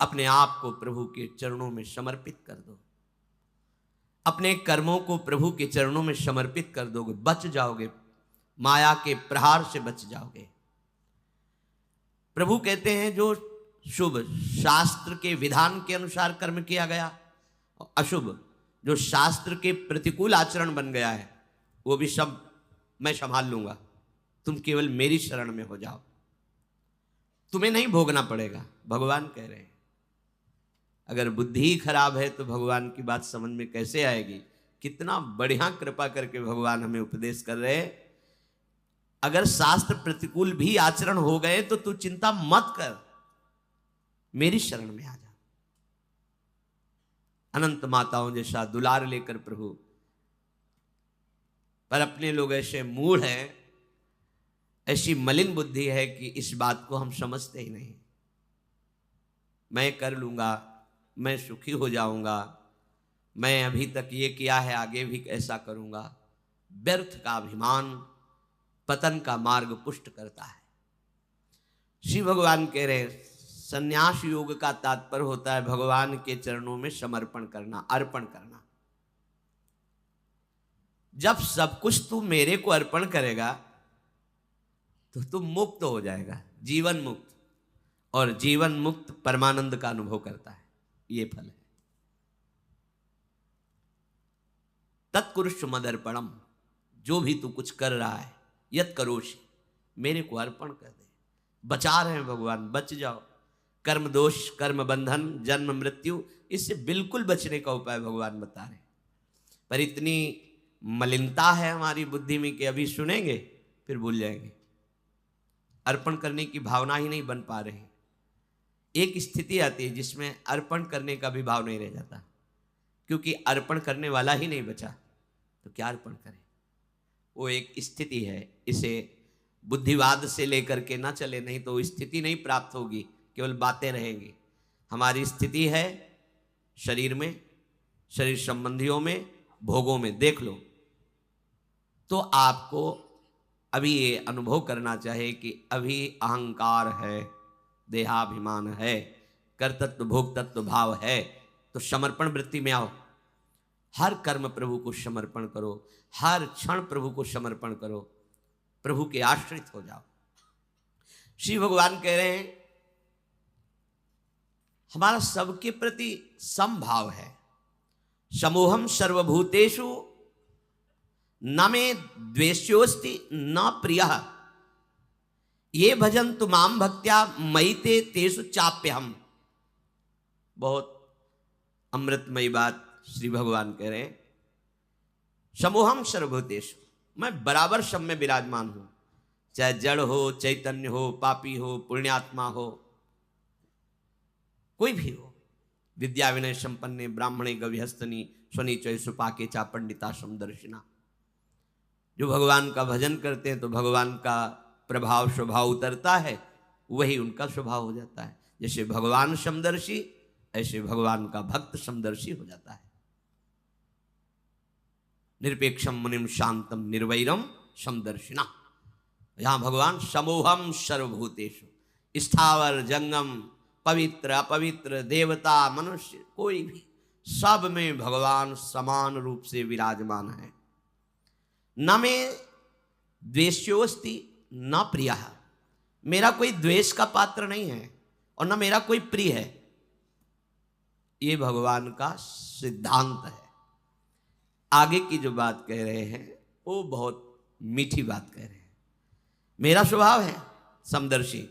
अपने आप को प्रभु के चरणों में समर्पित कर दो, अपने कर्मों को प्रभु के चरणों में समर्पित कर दोगे, बच जाओगे, माया के प्रहार से बच जाओगे। प्रभु कहते हैं जो शुभ शास्त्र के विधान के अनुसार कर्म किया गया, अशुभ जो शास्त्र के प्रतिकूल आचरण बन गया है, वो भी सब मैं संभाल लूंगा, तुम केवल मेरी शरण में हो जाओ, तुम्हें नहीं भोगना पड़ेगा, भगवान कह रहे हैं। अगर बुद्धि ही खराब है तो भगवान की बात समझ में कैसे आएगी। कितना बढ़िया कृपा करके भगवान हमें उपदेश कर रहे हैं। अगर शास्त्र प्रतिकूल भी आचरण हो गए तो तू चिंता मत कर, मेरी शरण में आ जा। अनंत माताओं जैसा दुलार लेकर प्रभु, पर अपने लोग ऐसे मूढ़ हैं, ऐसी मलिन बुद्धि है कि इस बात को हम समझते ही नहीं। मैं कर लूंगा, मैं सुखी हो जाऊंगा, मैं अभी तक ये किया है आगे भी ऐसा करूंगा। व्यर्थ का अभिमान पतन का मार्ग पुष्ट करता है। श्री भगवान कह रहे हैं संन्यास योग का तात्पर्य होता है भगवान के चरणों में समर्पण करना, अर्पण करना। जब सब कुछ तू मेरे को अर्पण करेगा तो तू मुक्त हो जाएगा, जीवन मुक्त, और जीवन मुक्त परमानंद का अनुभव करता है। ये फल है। तत्कुरुष मदर्पणम, जो भी तू कुछ कर रहा है, यत करोषि, मेरे को अर्पण कर दे। बचा रहे हैं भगवान, बच जाओ। कर्म दोष, कर्म बंधन, जन्म मृत्यु, इससे बिल्कुल बचने का उपाय भगवान बता रहे हैं। पर इतनी मलिनता है हमारी बुद्धि में कि अभी सुनेंगे फिर भूल जाएंगे। अर्पण करने की भावना ही नहीं बन पा रही। एक स्थिति आती है जिसमें अर्पण करने का भी भाव नहीं रह जाता, क्योंकि अर्पण करने वाला ही नहीं बचा तो क्या अर्पण करें। वो एक स्थिति है, इसे बुद्धिवाद से लेकर के ना चले, नहीं तो स्थिति नहीं प्राप्त होगी, केवल बातें रहेंगी। हमारी स्थिति है शरीर में, शरीर संबंधियों में, भोगों में। देख लो तो आपको अभी ये अनुभव करना चाहिए कि अभी अहंकार है, देहाभिमान है, कर्तृत्व भोक्तत्व भाव है, तो समर्पण वृत्ति में आओ। हर कर्म प्रभु को समर्पण करो, हर क्षण प्रभु को समर्पण करो, प्रभु के आश्रित हो जाओ। श्री भगवान कह रहे हैं हमारा सबके प्रति समभाव है। समोहम सर्वभूतेषु न मे द्वेष्योस्ति न प्रियः, ये भजन्तु माम भक्त्या मयि ते तेषु चाप्यहम्। बहुत अमृतमयी बात श्री भगवान कह रहे हैं। समोहम सर्वभूतेषु, मैं बराबर सब में विराजमान हूं, चाहे जड़ हो, चैतन्य हो, पापी हो, पुण्यात्मा हो, कोई भी हो। विद्या विनय संपन्ने ब्राह्मणे गविहस्तनी स्वनीचय सुपाके चा पंडिता समदर्शिना। जो भगवान का भजन करते हैं तो भगवान का प्रभाव स्वभाव उतरता है, वही उनका स्वभाव हो जाता है। जैसे भगवान समदर्शी, ऐसे भगवान का भक्त समदर्शी हो जाता है। निरपेक्षम मुनिम शांतम निर्वैरम समदर्शिना। यहां भगवान समोहम सर्वभूतेषु, स्थावर जंगम, पवित्र अपवित्र, देवता मनुष्य, कोई भी, सब में भगवान समान रूप से विराजमान है। न मे द्वेष्योस्ति न प्रियः, मेरा कोई द्वेष का पात्र नहीं है और न मेरा कोई प्रिय है। ये भगवान का सिद्धांत है। आगे की जो बात कह रहे हैं वो बहुत मीठी बात कह रहे हैं। मेरा स्वभाव है समदर्शी,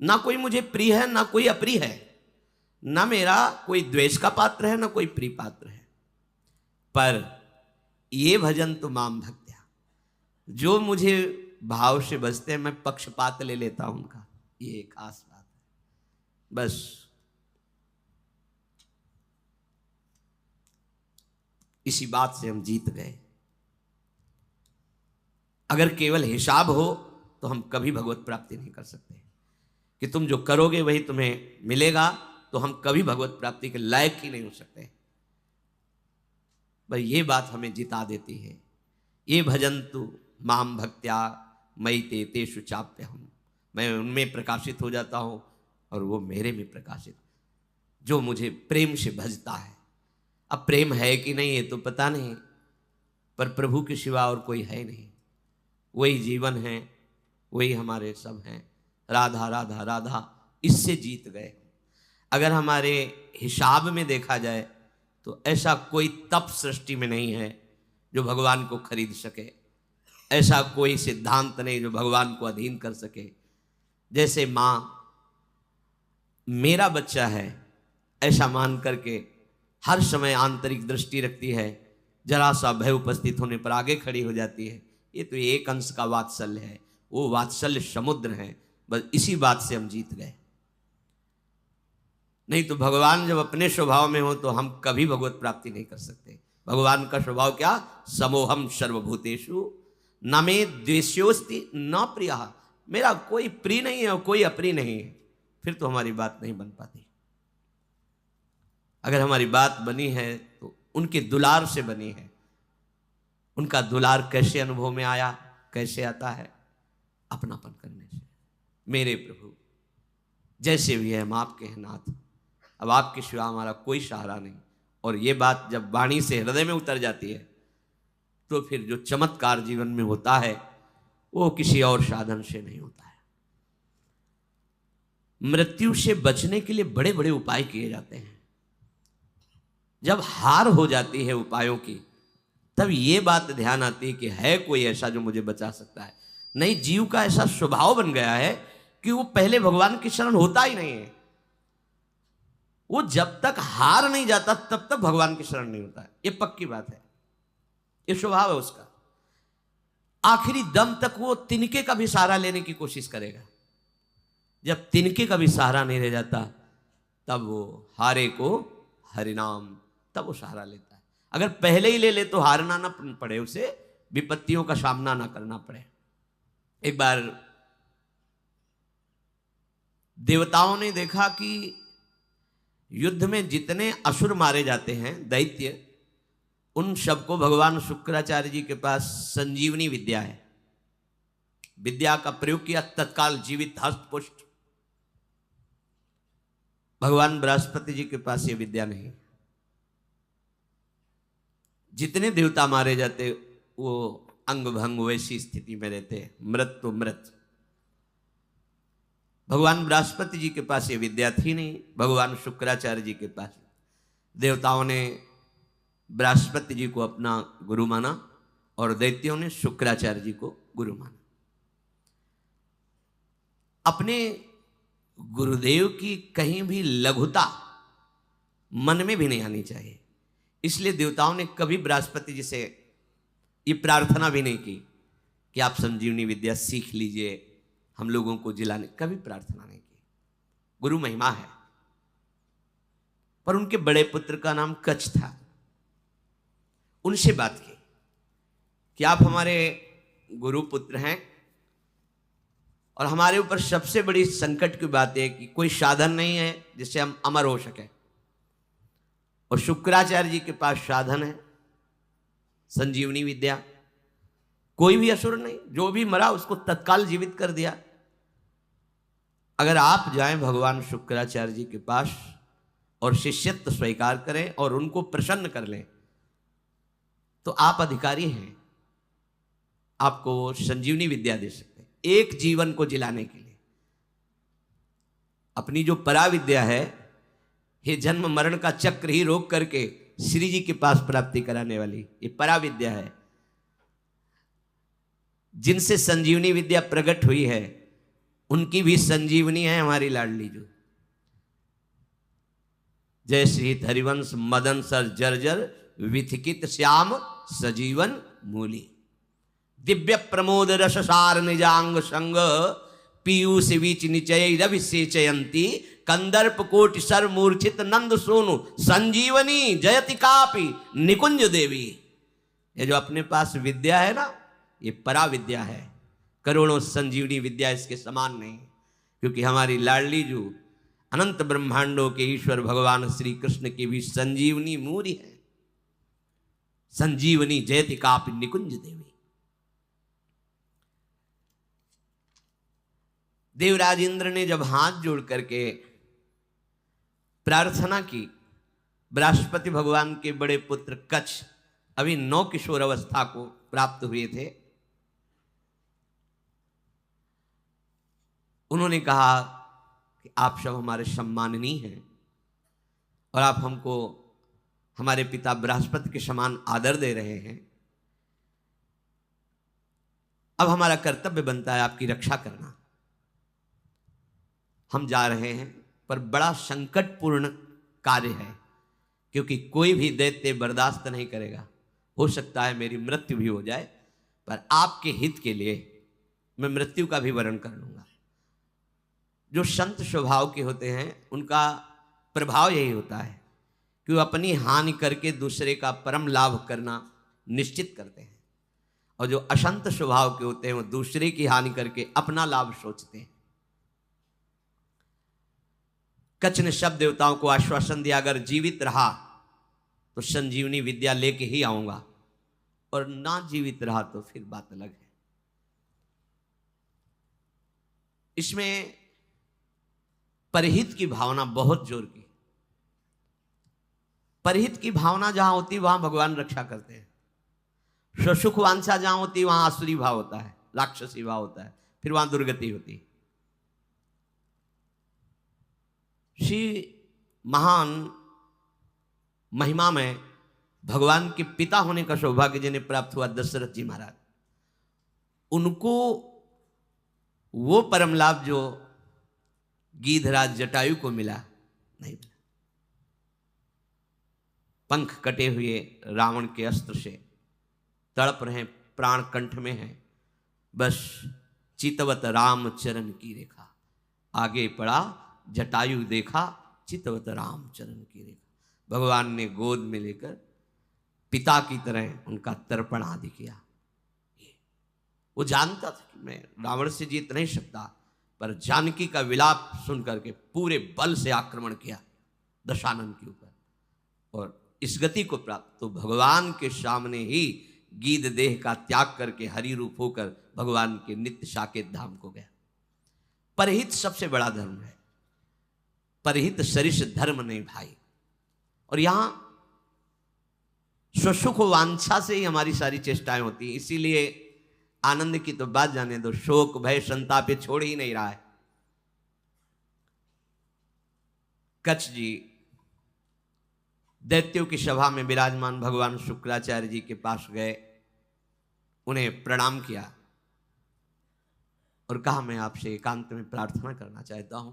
ना कोई मुझे प्रिय है ना कोई अप्रिय है, ना मेरा कोई द्वेष का पात्र है ना कोई प्रिय पात्र है। पर ये भजन तो माम भक्त्या, जो मुझे भाव से बसते हैं, मैं पक्षपात ले लेता हूं उनका। ये खास बात है। बस इसी बात से हम जीत गए। अगर केवल हिसाब हो तो हम कभी भगवत प्राप्ति नहीं कर सकते, कि तुम जो करोगे वही तुम्हें मिलेगा, तो हम कभी भगवत प्राप्ति के लायक ही नहीं हो सकते। भाई ये बात हमें जिता देती है। ये भजन्तु माम भक्त्या मयि ते तेषु चाप्यहम्, मैं उनमें प्रकाशित हो जाता हूँ, और वो मेरे में प्रकाशित, जो मुझे प्रेम से भजता है। अब प्रेम है कि नहीं ये तो पता नहीं, पर प्रभु के सिवा और कोई है नहीं। वही जीवन है, वही हमारे सब हैं। राधा राधा राधा, इससे जीत गए। अगर हमारे हिसाब में देखा जाए तो ऐसा कोई तप सृष्टि में नहीं है जो भगवान को खरीद सके। ऐसा कोई सिद्धांत नहीं जो भगवान को अधीन कर सके। जैसे माँ मेरा बच्चा है ऐसा मान करके हर समय आंतरिक दृष्टि रखती है, जरा सा भय उपस्थित होने पर आगे खड़ी हो जाती है। ये तो एक अंश का वात्सल्य है, वो वात्सल्य समुद्र है। बस इसी बात से हम जीत गए। नहीं तो भगवान जब अपने स्वभाव में हो तो हम कभी भगवत प्राप्ति नहीं कर सकते। भगवान का स्वभाव क्या? समोहम सर्वभूतेषु न मे द्वेष्योस्ति न प्रियः। मेरा कोई प्रिय नहीं है और कोई अप्रिय नहीं है। फिर तो हमारी बात नहीं बन पाती। अगर हमारी बात बनी है तो उनके दुलार से बनी है। उनका दुलार कैसे अनुभव में आया, कैसे आता है? अपनापन करने से। मेरे प्रभु जैसे भी है हम आपके हैं नाथ, अब आपके सिवा हमारा कोई सहारा नहीं। और ये बात जब वाणी से हृदय में उतर जाती है तो फिर जो चमत्कार जीवन में होता है वो किसी और साधन से नहीं होता है। मृत्यु से बचने के लिए बड़े बड़े उपाय किए जाते हैं। जब हार हो जाती है उपायों की, तब ये बात ध्यान आती है कि है कोई ऐसा जो मुझे बचा सकता है। नहीं, जीव का ऐसा स्वभाव बन गया है कि वो पहले भगवान की शरण होता ही नहीं है। वो जब तक हार नहीं जाता तब तक भगवान की शरण नहीं होता है। ये पक्की बात है, ये स्वभाव है उसका। आखिरी दम तक वो तिनके का भी सहारा लेने की कोशिश करेगा। जब तिनके का भी सहारा नहीं रह जाता तब वो हारे को हरिनाम, तब वो सहारा लेता है। अगर पहले ही ले ले तो हारना ना पड़े, उसे विपत्तियों का सामना ना करना पड़े। एक बार देवताओं ने देखा कि युद्ध में जितने असुर मारे जाते हैं, दैत्य, उन सबको भगवान शुक्राचार्य जी के पास संजीवनी विद्या है। विद्या का प्रयोग किया, तत्काल जीवित हस्तपुष्ट। भगवान बृहस्पति जी के पास ये विद्या नहीं। जितने देवता मारे जाते वो अंग भंग वैसी स्थिति में रहते, मृत तो मृत। भगवान बृहस्पति जी के पास ये विद्या थी नहीं, भगवान शुक्राचार्य जी के पास। देवताओं ने बृहस्पति जी को अपना गुरु माना और दैत्यों ने शुक्राचार्य जी को गुरु माना। अपने गुरुदेव की कहीं भी लघुता मन में भी नहीं आनी चाहिए। इसलिए देवताओं ने कभी बृहस्पति जी से ये प्रार्थना भी नहीं की कि आप संजीवनी विद्या सीख लीजिए, हम लोगों को जिलाने, कभी प्रार्थना नहीं की। गुरु महिमा है। पर उनके बड़े पुत्र का नाम कच्छ था। उनसे बात की कि आप हमारे गुरु पुत्र हैं और हमारे ऊपर सबसे बड़ी संकट की बात है कि कोई साधन नहीं है जिससे हम अमर हो सके। और शुक्राचार्य जी के पास साधन है, संजीवनी विद्या। कोई भी असुर नहीं, जो भी मरा उसको तत्काल जीवित कर दिया। अगर आप जाएं भगवान शुक्राचार्य जी के पास और शिष्यत्व स्वीकार करें और उनको प्रसन्न कर लें तो आप अधिकारी हैं, आपको संजीवनी विद्या दे सकते हैं एक जीवन को जिलाने के लिए। अपनी जो पराविद्या है, ये जन्म मरण का चक्र ही रोक करके श्री जी के पास प्राप्ति कराने वाली ये पराविद्या है। जिनसे संजीवनी विद्या प्रकट हुई है उनकी भी संजीवनी है हमारी लाडली जो। जय श्री हरिवंश मदन सर जर्जर विथिकित श्याम सजीवन मूली। दिव्य प्रमोद रस सार निजांग संग पीयूष बीच निचय रविसेचयंती कंदर्प कोटि सर मूर्छित नंद सोनु संजीवनी जयति कापि निकुंज देवी। ये जो अपने पास विद्या है ना, ये परा विद्या है। करोड़ों संजीवनी विद्या इसके समान नहीं, क्योंकि हमारी लाडली जो अनंत ब्रह्मांडों के ईश्वर भगवान श्री कृष्ण की भी संजीवनी मूरी है। संजीवनी जयति कापि निकुंज देवी। देवराज इंद्र ने जब हाथ जोड़ करके प्रार्थना की, बृहस्पति भगवान के बड़े पुत्र कच्छ अभी 9 किशोर अवस्था को प्राप्त हुए थे, उन्होंने कहा कि आप सब हमारे सम्माननीय हैं और आप हमको हमारे पिता बृहस्पति के समान आदर दे रहे हैं। अब हमारा कर्तव्य बनता है आपकी रक्षा करना। हम जा रहे हैं, पर बड़ा संकटपूर्ण कार्य है, क्योंकि कोई भी दैत्य बर्दाश्त नहीं करेगा। हो सकता है मेरी मृत्यु भी हो जाए, पर आपके हित के लिए मैं मृत्यु का भी वरण कर लूंगा। जो संत स्वभाव के होते हैं उनका प्रभाव यही होता है कि वो अपनी हानि करके दूसरे का परम लाभ करना निश्चित करते हैं, और जो अशंत स्वभाव के होते हैं वो दूसरे की हानि करके अपना लाभ सोचते हैं। कच्छ ने सब देवताओं को आश्वासन दिया, अगर जीवित रहा तो संजीवनी विद्या लेके ही आऊंगा, और ना जीवित रहा तो फिर बात अलग है। इसमें परहित की भावना बहुत जोर की। परहित की भावना जहां होती वहां भगवान रक्षा करते हैं। स्वसुख वांछा जहां होती वहां आसुरी भाव होता है, राक्षसी भाव होता है, फिर वहां दुर्गति होती है। श्री महान महिमा में भगवान के पिता होने का सौभाग्य जिन्हें प्राप्त हुआ दशरथ जी महाराज, उनको वो परम लाभ जो गीधराज जटायु को मिला नहीं मिला। पंख कटे हुए रावण के अस्त्र से तड़प रहे, प्राण कंठ में है, बस चितवत राम चरण की रेखा। आगे पड़ा जटायु देखा, चितवत राम चरण की रेखा। भगवान ने गोद में लेकर पिता की तरह उनका तर्पण आदि किया। वो जानता था कि मैं रावण से जीत नहीं सकता, पर जानकी का विलाप सुन करके पूरे बल से आक्रमण किया दशानन के ऊपर, और इस गति को प्राप्त। तो भगवान के सामने ही गीध देह का त्याग करके हरि रूप होकर भगवान के नित्य साकेत धाम को गया। परहित सबसे बड़ा धर्म है, परहित सरिष धर्म नहीं भाई। और यहां स्वसुख वांछा से ही हमारी सारी चेष्टाएं होती हैं। इसीलिए आनंद की तो बात जाने दो, शोक भय संताप छोड़ ही नहीं रहा है। कच्छ जी दैत्यों की सभा में विराजमान भगवान शुक्राचार्य जी के पास गए, उन्हें प्रणाम किया और कहा, मैं आपसे एकांत में प्रार्थना करना चाहता हूं।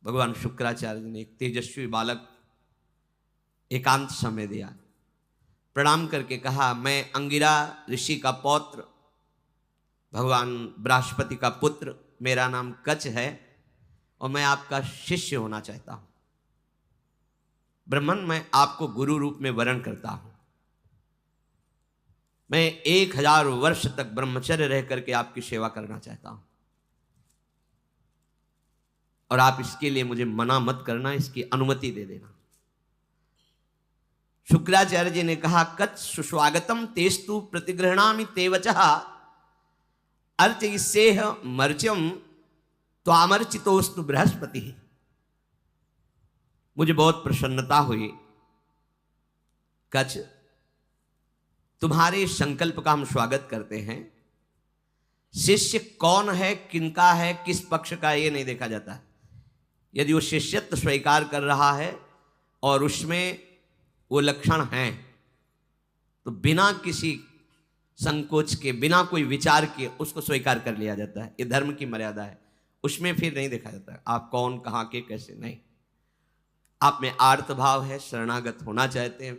भगवान शुक्राचार्य जी ने एक तेजस्वी बालक एकांत समय दिया, प्रणाम करके कहा, मैं अंगिरा ऋषि का पौत्र, भगवान बृहस्पति का पुत्र, मेरा नाम कच्छ है और मैं आपका शिष्य होना चाहता हूं। ब्रह्मन, मैं आपको गुरु रूप में वरण करता हूं। मैं 1000 वर्ष तक ब्रह्मचर्य रह करके आपकी सेवा करना चाहता हूं, और आप इसके लिए मुझे मना मत करना, इसकी अनुमति दे देना। शुक्राचार्य जी ने कहा, कच्छ सुस्वागतम तेस्तु प्रतिगृहणामि ते वचः अर्चयिष्येह मर्च्यम त्वामर्चितोस्तु बृहस्पति। मुझे बहुत प्रसन्नता हुई कच्छ, तुम्हारे संकल्प का हम स्वागत करते हैं। शिष्य कौन है, किनका है, किस पक्ष का, ये नहीं देखा जाता। यदि वो शिष्यत्व स्वीकार कर रहा है और उसमें वो लक्षण हैं, तो बिना किसी संकोच के, बिना कोई विचार के उसको स्वीकार कर लिया जाता है। ये धर्म की मर्यादा है, उसमें फिर नहीं देखा जाता आप कौन, कहाँ के, कैसे, नहीं। आप में आर्त भाव है, शरणागत होना चाहते हैं,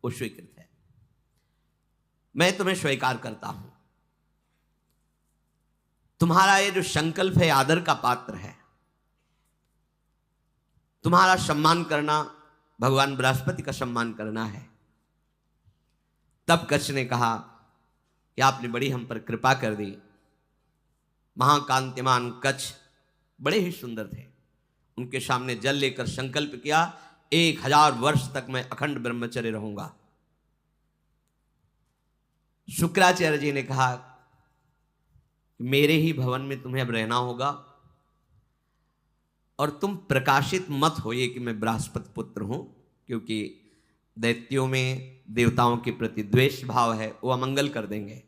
वो स्वीकृत है। मैं तुम्हें स्वीकार करता हूं। तुम्हारा ये जो संकल्प है आदर का पात्र है। तुम्हारा सम्मान करना भगवान बृहस्पति का सम्मान करना है। तब कच्छ ने कहा कि आपने बड़ी हम पर कृपा कर दी। महाकांतिमान कच्छ बड़े ही सुंदर थे। उनके सामने जल लेकर संकल्प किया, 1000 वर्ष तक मैं अखंड ब्रह्मचर्य रहूंगा। शुक्राचार्य जी ने कहा, मेरे ही भवन में तुम्हें अब रहना होगा, और तुम प्रकाशित मत होइए कि मैं बृहस्पति पुत्र हूं, क्योंकि दैत्यों में देवताओं के प्रति द्वेष भाव है, वो अमंगल कर देंगे।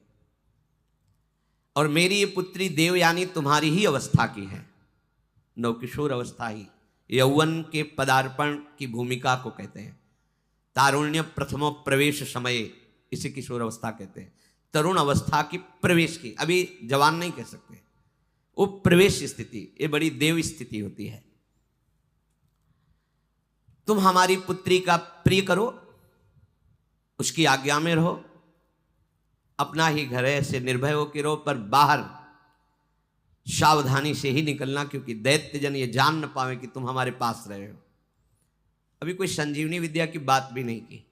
और मेरी ये पुत्री देवयानी तुम्हारी ही अवस्था की है, नवकिशोर अवस्था ही, यौवन के पदार्पण की भूमिका को कहते हैं। तारुण्य प्रथमो प्रवेश समय, इसे किशोर अवस्था कहते हैं। तरुण अवस्था की प्रवेश की, अभी जवान नहीं कह सकते, वो प्रवेश स्थिति, ये बड़ी देव स्थिति होती है। तुम हमारी पुत्री का प्रिय करो, उसकी आज्ञा में रहो, अपना ही घर है, ऐसे निर्भय होकर रहो, पर बाहर सावधानी से ही निकलना, क्योंकि दैत्य जन ये जान न पावे कि तुम हमारे पास रहे हो। अभी कोई संजीवनी विद्या की बात भी नहीं की।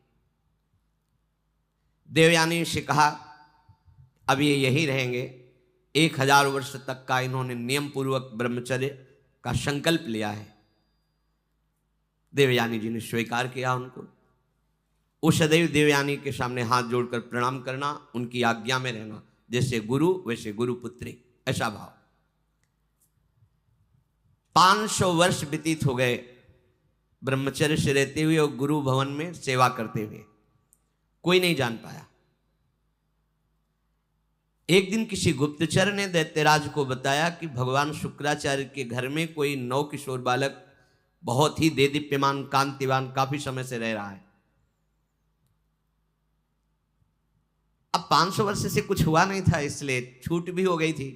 देवयानी से कहा अब ये यही रहेंगे। 1000 वर्ष तक का इन्होंने नियम पूर्वक ब्रह्मचर्य का संकल्प लिया है। देवयानी जी ने स्वीकार किया उनको। वो सदैव देवयानी के सामने हाथ जोड़कर प्रणाम करना, उनकी आज्ञा में रहना, जैसे गुरु वैसे गुरुपुत्री, ऐसा भाव। 500 वर्ष व्यतीत हो गए ब्रह्मचर्य से रहते हुए और गुरु भवन में सेवा करते हुए, कोई नहीं जान पाया। एक दिन किसी गुप्तचर ने दैत्यराज को बताया कि भगवान शुक्राचार्य के घर में कोई नव किशोर बालक बहुत ही देदीप्यमान कांतिवान काफी समय से रह रहा है। अब 500 वर्ष से कुछ हुआ नहीं था, इसलिए छूट भी हो गई थी।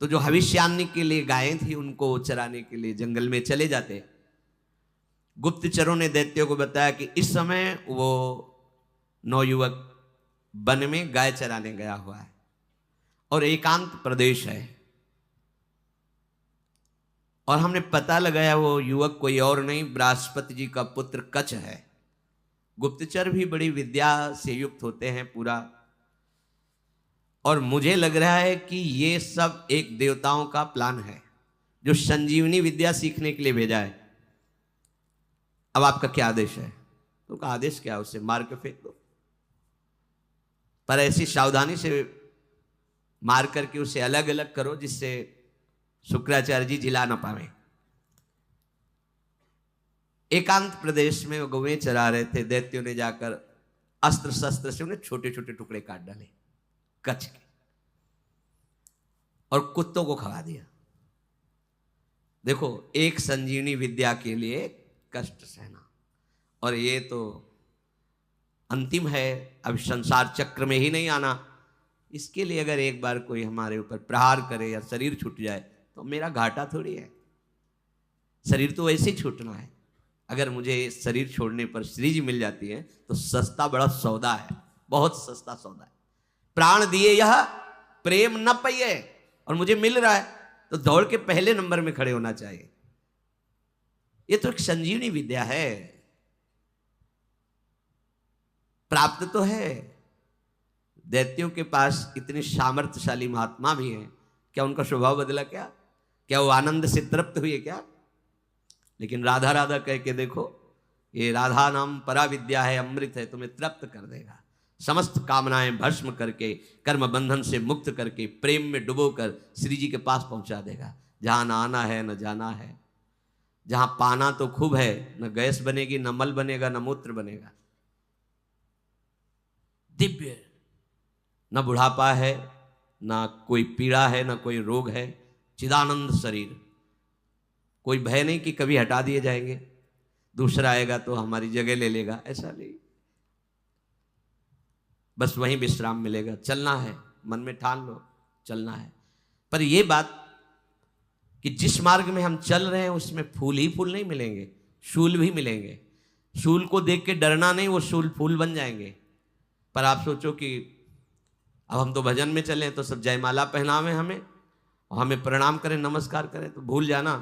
तो जो भविष्यान्नी के लिए गायें थी उनको चराने के लिए जंगल में चले जाते। गुप्तचरों ने दैत्यों को बताया कि इस समय वो नवयुवक वन में गाय चराने गया हुआ है और एकांत प्रदेश है, और हमने पता लगाया वो युवक कोई और नहीं बृहस्पति जी का पुत्र कच्छ है। गुप्तचर भी बड़ी विद्या से युक्त होते हैं पूरा, और मुझे लग रहा है कि ये सब एक देवताओं का प्लान है जो संजीवनी विद्या सीखने के लिए भेजा है। अब आपका क्या आदेश है? तो का आदेश क्या, उसे मार के फेंक दो, पर ऐसी सावधानी से मार करके उसे अलग अलग करो जिससे शुक्राचार्य जी जिला ना पावे। एकांत प्रदेश में वो गौएं चरा रहे थे। दैत्यों ने जाकर अस्त्र शस्त्र से उन्हें छोटे छोटे टुकड़े काट डाले कच्छ के, और कुत्तों को खवा दिया। देखो, एक संजीवनी विद्या के लिए कष्ट सहना, और ये तो अंतिम है, अब संसार चक्र में ही नहीं आना। इसके लिए अगर एक बार कोई हमारे ऊपर प्रहार करे या शरीर छूट जाए तो मेरा घाटा थोड़ी है। शरीर तो वैसे ही छूटना है। अगर मुझे शरीर छोड़ने पर श्री जी मिल जाती है तो सस्ता बड़ा सौदा है, बहुत सस्ता सौदा है। प्राण दिए यह प्रेम न पाइए, और मुझे मिल रहा है तो दौड़ के पहले नंबर में खड़े होना चाहिए। ये तो एक संजीवनी विद्या है, प्राप्त तो है। दैत्यों के पास इतने सामर्थ्यशाली महात्मा भी हैं, क्या उनका स्वभाव बदला? क्या वो आनंद से तृप्त हुए क्या? लेकिन राधा राधा कह के देखो, ये राधा नाम परा विद्या है, अमृत है, तुम्हें तृप्त कर देगा। समस्त कामनाएं भस्म करके, कर्म बंधन से मुक्त करके, प्रेम में डुबोकर श्री जी के पास पहुंचा देगा। जहां न आना है न जाना है, जहां पाना तो खूब है, न गैस बनेगी, न मल बनेगा, न मूत्र बनेगा। दिव्य, न बुढ़ापा है, न कोई पीड़ा है, न कोई रोग है, चिदानंद शरीर। कोई भय नहीं कि कभी हटा दिए जाएंगे, दूसरा आएगा तो हमारी जगह ले लेगा, ऐसा नहीं। बस वहीं विश्राम मिलेगा। चलना है, मन में ठान लो, चलना है। पर यह बात कि जिस मार्ग में हम चल रहे हैं उसमें फूल ही फूल नहीं मिलेंगे, शूल भी मिलेंगे। शूल को देख के डरना नहीं, वो शूल फूल बन जाएंगे। पर आप सोचो कि अब हम तो भजन में चले तो सब जयमाला पहनावे हमें, और हमें प्रणाम करें, नमस्कार करें, तो भूल जाना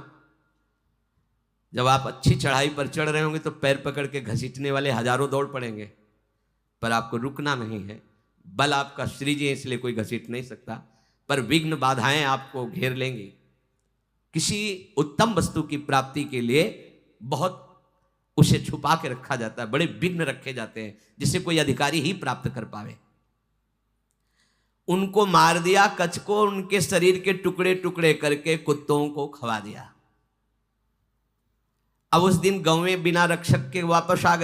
जब आप अच्छी चढ़ाई पर चढ़ रहे होंगे तो पैर पकड़ के घसीटने वाले हजारों दौड़ पड़ेंगे, पर आपको रुकना नहीं है। बल आपका श्री जी, इसलिए कोई घसीट नहीं सकता, पर विघ्न बाधाएं आपको घेर लेंगी। किसी उत्तम वस्तु की प्राप्ति के लिए बहुत उसे छुपा के रखा जाता है, बड़े विघ्न रखे जाते हैं जिसे कोई अधिकारी ही प्राप्त कर पावे। उनको मार दिया, कच्छ को, उनके शरीर के टुकड़े टुकड़े करके कुत्तों को खवा दिया। अब उस दिन गौवें बिना रक्षक के वापस आ गई।